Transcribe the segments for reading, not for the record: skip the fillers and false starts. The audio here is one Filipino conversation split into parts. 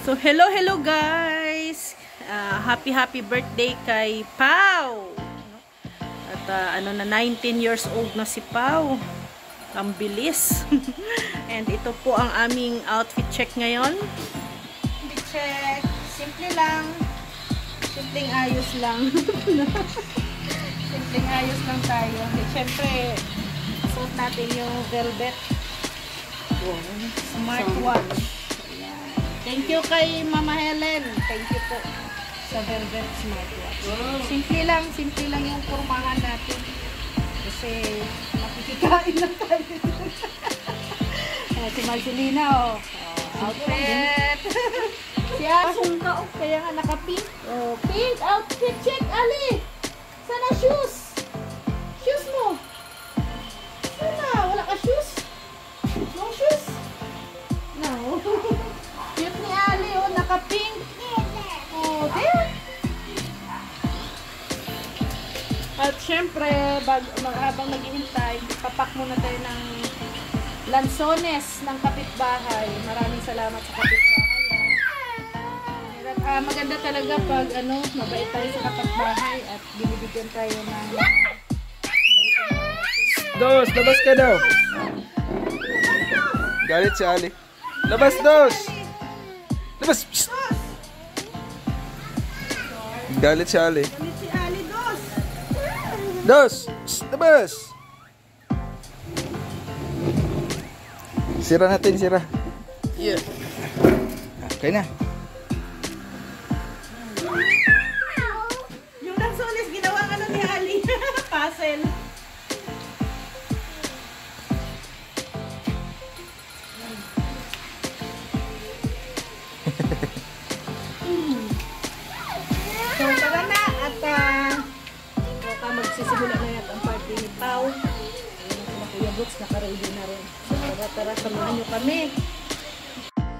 So, hello guys! Happy birthday kay Pau! At ano na, 19 years old na si Pau. Ang bilis. And ito po ang aming outfit check ngayon. Outfit check. Simple lang. Simpleng ayos lang. Simpleng ayos lang tayo. At syempre, suot natin yung velvet. Smartwatch. Thank you kay Mama Helen. Thank you po sa velvet smartwatch. Simple lang yung kurmahan natin. Kasi makikikain lang tayo. Si Marcelina, outfit. Si Asong ka, kaya nga naka-pink. Pink outfit check, Ali. Sana shoes? Shoes mo? Sana, wala ka shoes? No shoes? No. Cute ni Ali, naka-pink. There. At syempre, habang naghihintay, papak muna tayo ng lansones ng kapitbahay. Maraming salamat sa kapitbahay. Maganda talaga pag mabait tayo sa kapitbahay at binibigyan tayo ng Dos, labas ka daw. Galit si Ali. Labas, Dos. Labas. Psst. Galit si Ali. Galit si Ali, Dos. Dos. Psst, labas. Sira natin, sira. Yeah. Okay na. Yung lansones, ginawang ni Ali. Puzzle. So, tara na at magsisimula na yan ang party ni Pau. Ayun na Kuya Brooks, naka-ready na rin. So, tara, samahan nyo kami.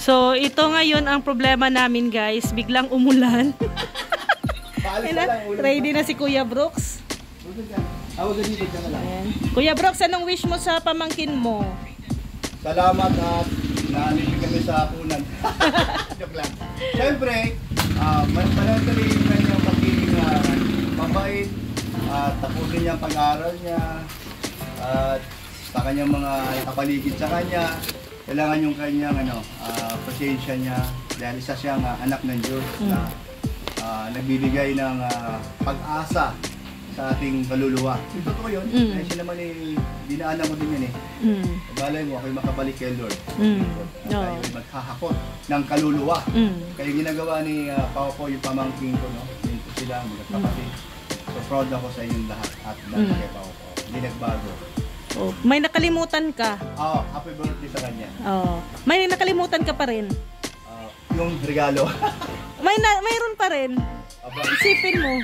So, ito ngayon ang problema namin guys. Biglang umulan. Ready na si Kuya Brooks. Ayan. Kuya Brooks, anong wish mo sa pamangkin mo? Salamat at naalipin kami sa punan. Joke lang. Siyempre, manatili yung kanyang pagiging mabait at tapusin niya ang pag-aaral niya at sa kanyang mga kapaligid sa kanya. Kailangan yung kanyang pasensya niya dahil isa siyang anak ng Diyos na nagbibigay ng pag-asa sa ating kaluluwa. Totoo yun. Dahil siya naman dinaanan ko din yan Balay mo, ako'y makabalik kay Lord. At tayo'y maghahakot ng kaluluwa. Kaya ginagawa ni Pao po yung pamangking ko, yun po sila, magkakapatid. So proud ako sa inyong lahat at dahil kay Pao po. Hindi nagbago. May nakalimutan ka? Happy birthday sa kanya. May nakalimutan ka pa rin? Yung regalo. Mayroon pa rin? Isipin mo.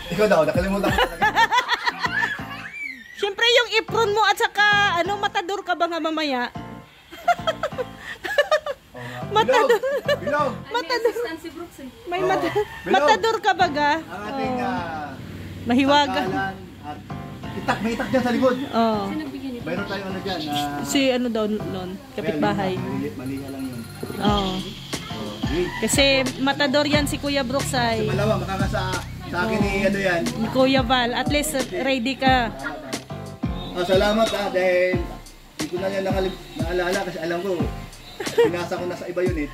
Ikaw daw, nakalimutan ko talaga. Siyempre yung apron mo at saka matador ka ba nga mamaya? Matador. Bilog! Matador. May matador ka ba ga? Ang ating mahiwaga. At may itak dyan sa likod. Mayroon tayong dyan. Si daw noon, kapitbahay. Mali ka lang yun. Kasi matador yan si Kuya Brooks ay. Malawa, makakasa sa akin yan. Ni Kuya Val, at least ready ka. Salamat dahil hindi ko na yan naalala kasi alam ko, pinasa ko na sa iba yun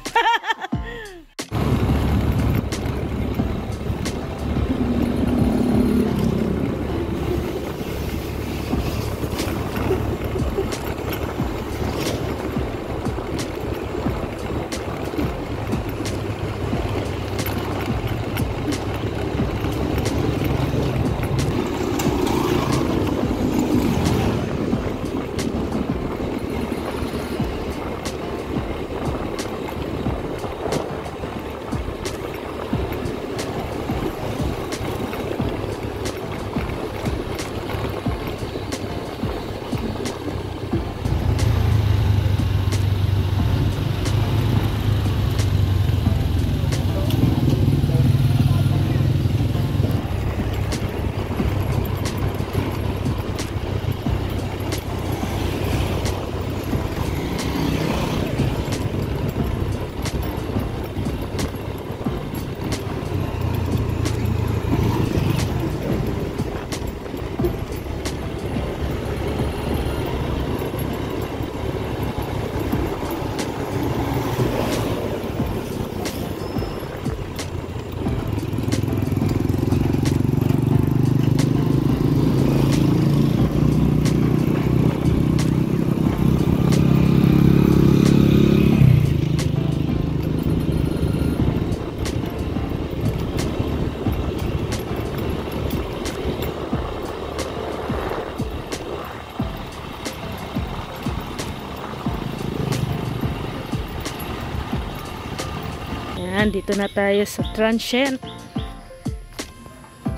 Yan, dito na tayo sa transient.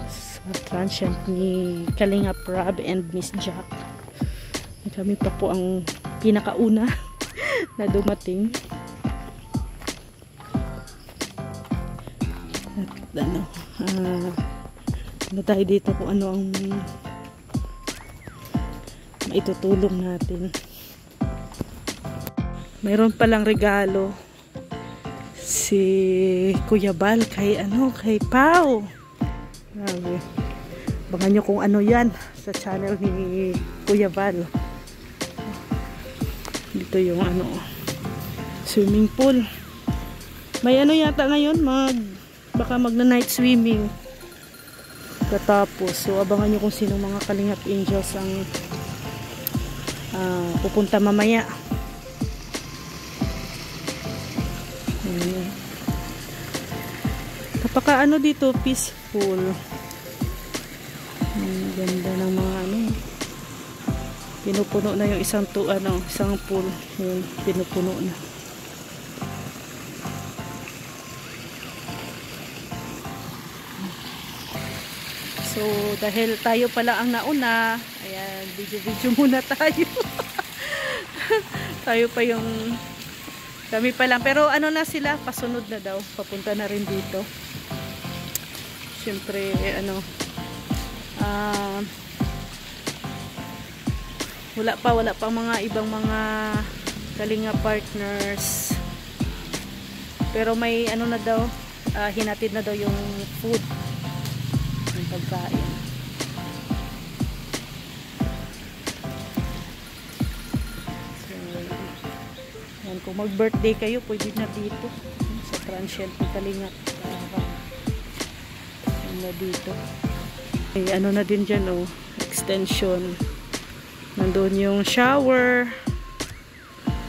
Sa transient ni Kalingap Rob and Miss Jack. Kami pa po ang pinakauna na dumating. At ano tayo dito kung ano ang maitutulong natin. Mayroon palang regalo si Kuya Bal kay Pao. Grabe. Abangan nyo kung ano yan sa channel ni Kuya Bal. Dito yung swimming pool. May yata ngayon baka magna-night swimming katapos. So abangan nyo kung sino mga Kalingap Angels ang pupunta mamaya. Kapaka dito, peaceful. Ganda ng mga pinupuno na yung isang pool. Yun, pinupuno na. So, dahil tayo pala ang nauna, ayan, video muna tayo. Tayo pa kami pa lang. Pero na sila, pasunod na daw. Papunta na rin dito. Siyempre, wala pa mga ibang mga Kalinga partners. Pero may na daw, hinatid na daw yung food. Yung pagkain. Kung mag-birthday kayo, pwede na dito sa transient ni Kalingap na dito. Na din dyan, extension. Nandun yung shower,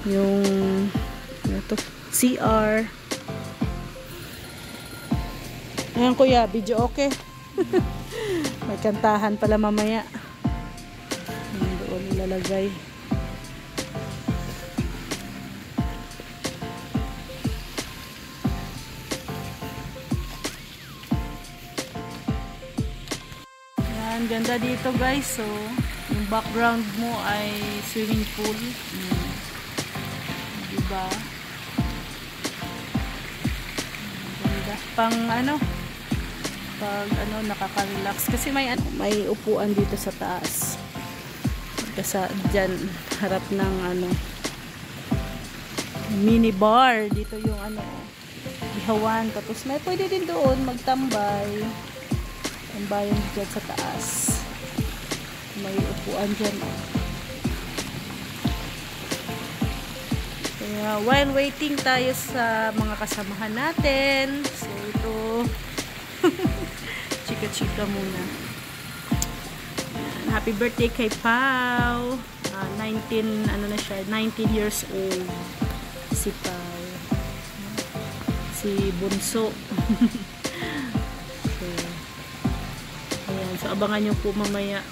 yung CR. Ayan kuya, video okay. May kantahan pala mamaya. Doon ilalagay. Ang ganda dito guys. So yung background mo ay swimming pool. Diba? Ganda. Pag nakaka-relax kasi may upuan dito sa taas. Kasi dyan harap ng mini bar. Dito yung ihawan. Tapos may pwede din doon magtambay. Ang bayan dyan sa taas. May upuan dyan. Kaya while waiting tayo sa mga kasamahan natin. So ito chika-chika muna. Happy birthday kay Pao. 19 years old. Si Pao. Si Bunso. So, abangan nyo po mamaya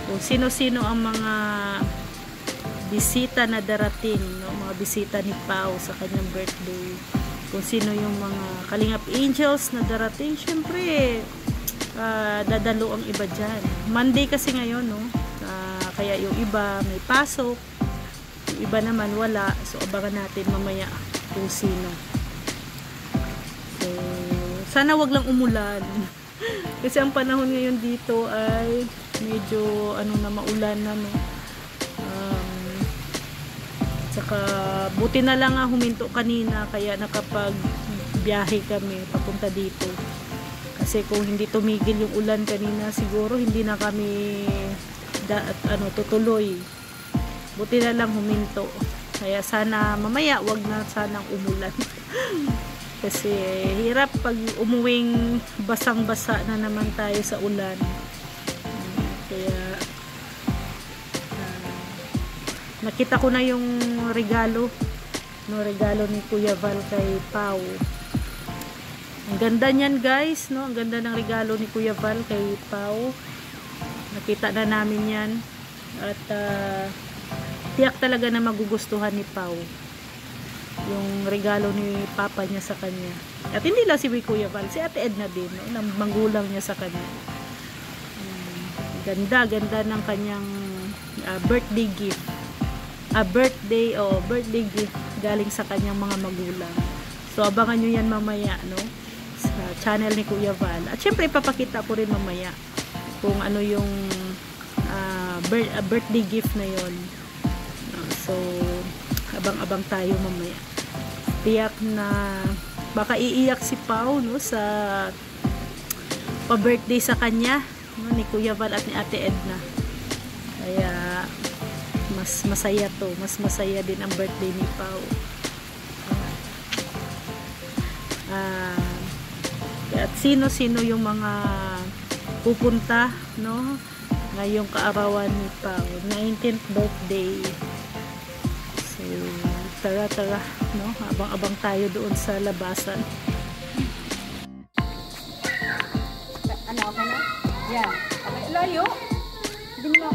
kung sino-sino ang mga bisita na darating, mga bisita ni Pao sa kanyang birthday. Kung sino yung mga Kalingap Angels na darating, syempre dadalo ang iba dyan. Monday kasi ngayon, kaya yung iba may pasok, yung iba naman wala. So, abangan natin mamaya kung sino. So, sana wag lang umulan. Kasi ang panahon ngayon dito ay medyo maulan na saka buti na lang huminto kanina kaya nakapag-biyahe kami papunta dito. Kasi kung hindi tumigil yung ulan kanina siguro hindi na kami tutuloy. Buti na lang huminto. Kaya sana mamaya wag na sanang umulan. Kasi hirap pag umuwing basang-basa na naman tayo sa ulan. Kaya nakita ko na yung regalo ni Kuya Val kay Pao. Ang ganda niyan guys, Ang ganda ng regalo ni Kuya Val kay Pao. Nakita na namin yan. At tiyak talaga na magugustuhan ni Pao. yung regalo ni Papa niya sa kanya. At hindi lang si Kuya Val, si Ate Edna din, no? Ng magulang niya sa kanya. Ganda ng kanyang birthday gift. Birthday gift galing sa kanyang mga magulang. So, abangan nyo yan mamaya, no? Sa channel ni Kuya Val. At syempre, ipapakita ko rin mamaya kung ano yung birthday gift na yon. So, abang-abang tayo mamaya. Tiyak na baka iiyak si Pau, no, sa pa-birthday sa kanya, no, ni Kuya Val at ni Ate Edna. Kaya mas masaya to. Mas masaya din ang birthday ni Pau. At sino-sino yung mga pupunta, no, ngayong kaarawan ni Pau, 19th birthday. So, tara, no, abang-abang tayo doon sa labasan. Ano ka na? Yan. Okay, layo. Hindi mo